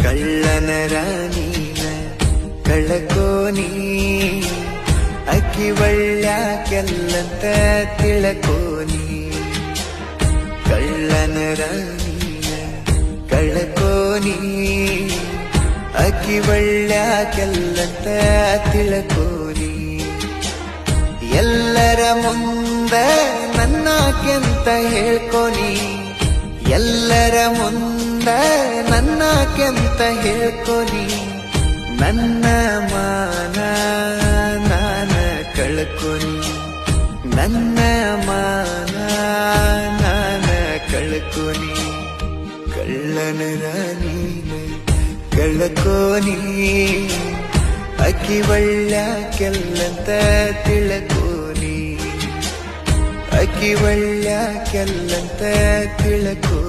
ಕಳ್ಳನ ರಾಣಿನ ಕಳಕೋನಿ ಅಕ್ಕಿ ಒಳ್ಳ್ಯಾಕೆಲ್ಲಂತ ತಿಳಕೋನಿ ಕಳ್ಳನ ರಾಣಿನ ಕಳಕೋನಿ ಅಕ್ಕಿ ಒಳ್ಳ್ಯಾಕೆಲ್ಲಂತ ತಿಳಕೋನಿ ಎಲ್ಲರ ಮುಂದ ನನ್ನಾಕೆಂತ ಹೇಳ್ಕೊನಿ ಎಲ್ಲರ ಮುಂದ ನನ್ನಾಕೆಂತ ಹೇಳ್ಕೊನಿ ನನ್ನ ಮಾನ ನಾನ ಕಳ್ಕೊನಿ ನನ್ನ ಮಾನ ನಾನ ಕಳ್ಕೊನಿ ಕಳ್ಳನ ರಾಣಿನ ಕಳ್ಕೋನಿ ಅಕ್ಕಿ ಒಳ್ಳ್ಯಾಕೆಲ್ಲಂತ ತಿಳ್ಕೋನಿ ಅಕ್ಕಿ ಒಳ್ಳ್ಯಾಕೆಲ್ಲಂತ ತಿಳ್ಕೋ